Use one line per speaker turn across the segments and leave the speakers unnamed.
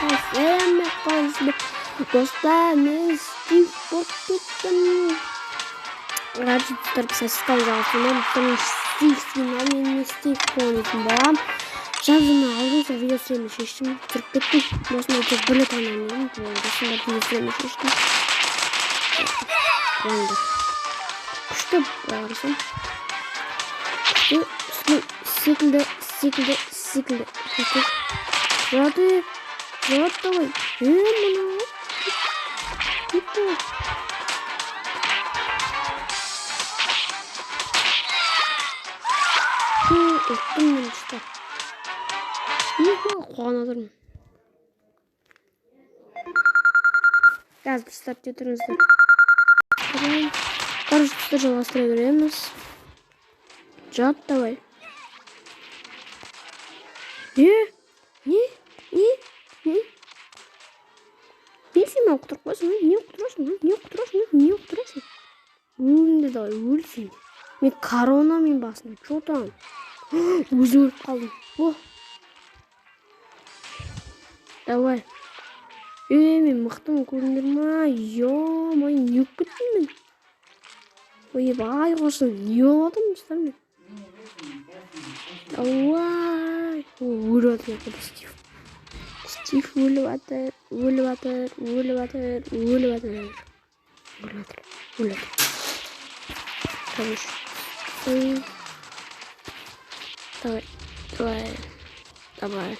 Selam kalsın. Dostlar men Steve болып kеттім. Радио тұрып сәсіқал жағасымен тұрын Стив сигнал мен Стив болатын болам. Жазуны алдым сол видео сүремін шештім. Тұрып кеттім. Осында тек білі танымын. Осында видео сүремін шештім. Күшті барсам. Секілді. Жады давай. Мына. Кетті. Өттім мен ұшты. Қуанадырмын. Газды ұстап кетіріңіздер. Қаржықсты жалғастыра береміз. Жат давай. Не? Не сен оқытырып қойсың? Не оқытырасың? Өлімді давай, өлсің. Мен коронамен басында. Чо там? Өзім өліп қалдым. Давай. Мен мықтымын көріңдер ма? Ё-май, не өп кеттім мен? Ой, қошын, не оладым мұстар мен? Давай. Өліп атыр екен Стив. Стив өліп атыр. Давай.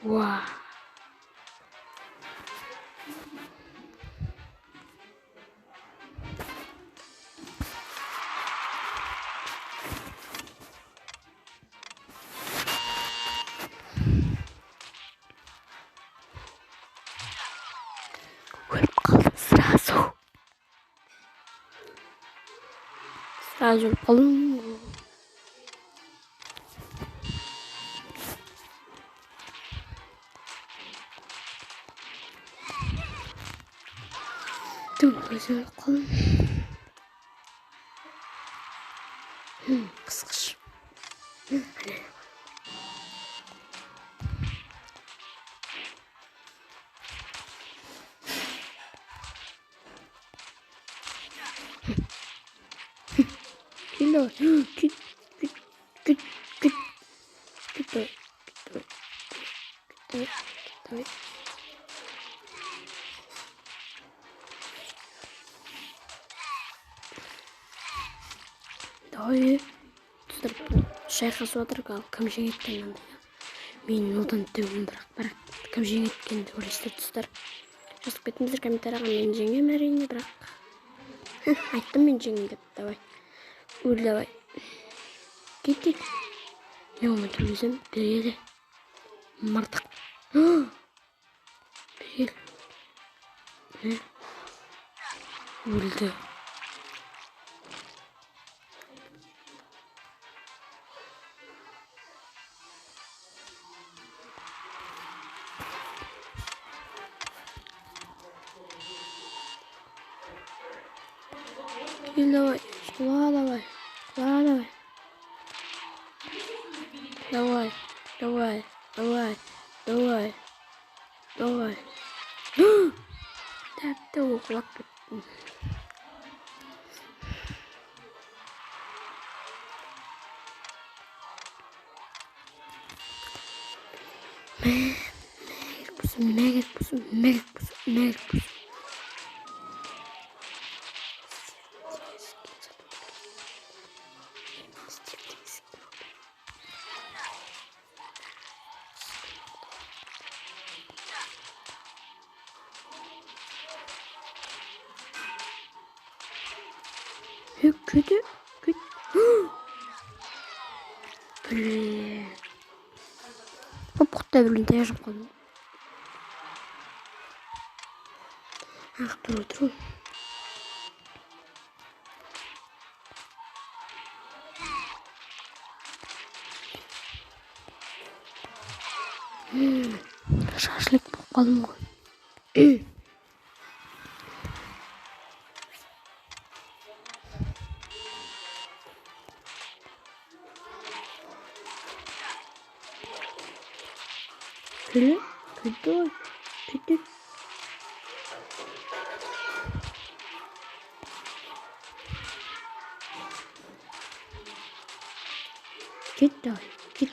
Вау. Сразу қалың. Өзі қалың. Қысқыш. Давай. Шайқасып отырып ал кім жеңеткен андай. Мен одан төгім бірақ кім жеңеткенді ойлайсыздар достар. Жазып кетіңіздер комментарияға, мен жеңем әрине, бірақ айттым мен жеңем деп. Давай. Давай. Кеттік. Не болмай төлесем береді. Мартық. Бел. Өлді. Давай, давай. Тәпті оқылап кеттім. Мәгір бұзым. Kötü. Блин. Опухта, блин, я же понял. Ах, тру. Шашлык болып қалдым ғой. Şöyle. Kötü. Kötü. Git daha. Git.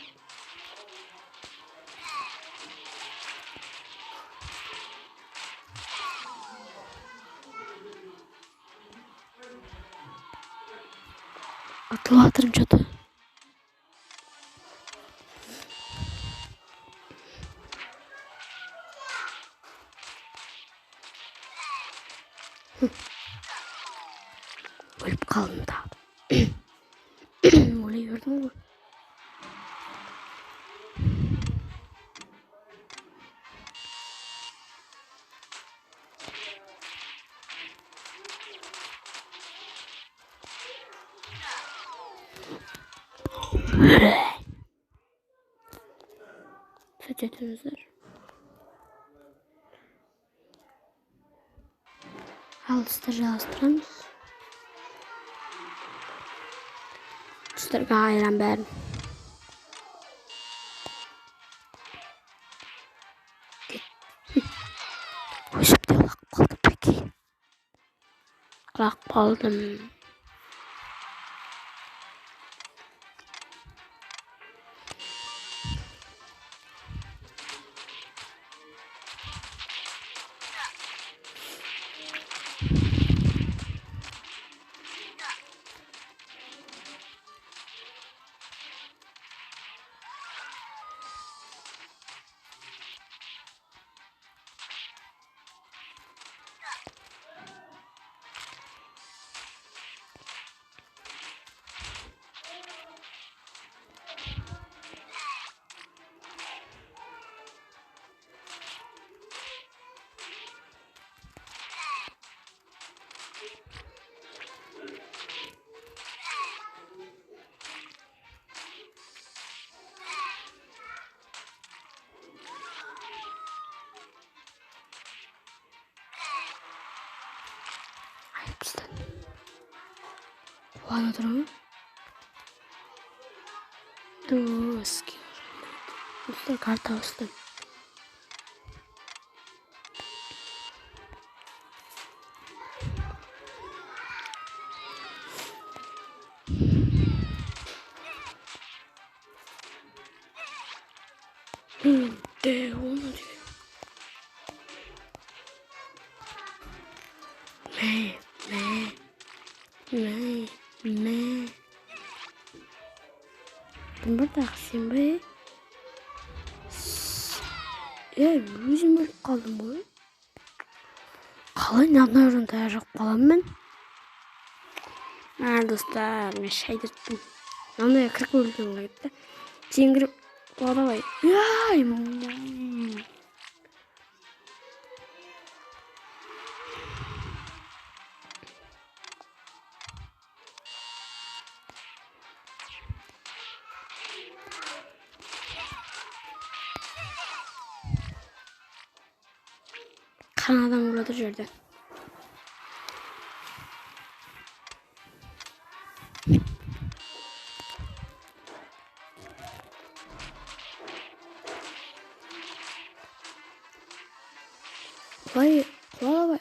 Atla atırım çatı. Ölüp kaldım da. Orayı gördün mü? Peçetemizler. Alstırmız. Çıtır gayren ben. Hoşum diye lak kaldım peki. Lak kaldım. Ayıpsın. Ладно, дорогой. Доски. Üstüne karta astım. De onu diyor. Ne. Ben burada aksiyim be. Yüzüm ölüp kaldım bu. Kalın yanlarım dayanacak falan ben. Dostlar ne şey dedim. Yanına 40 öldüm gitti. Cingir bana vay. Yay. Kanadan burada yerde. Vay, kolay.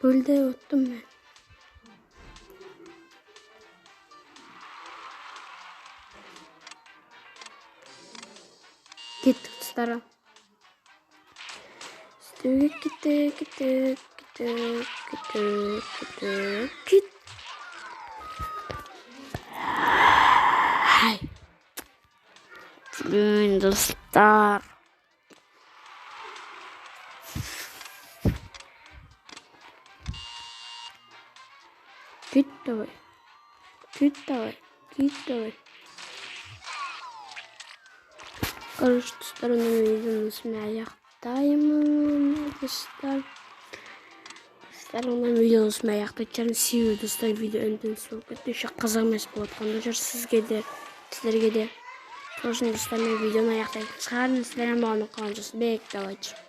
Burada yuttum ben. Git ustara. Git. Hay. Gülün dostlar. Git davay. Arkadaşlar önümüzün ismi ayaktayım arkadaşlar. достар, онан видеомузду аяктайт. See you достар, видео өндүнүз болуп кетти. Ушак кызык эмес болуп аткан достар, силерге де. Ошондо достар, мен видеону аяктайт. Чыгарыңыз, силер менен калган жок. Бек давайчы.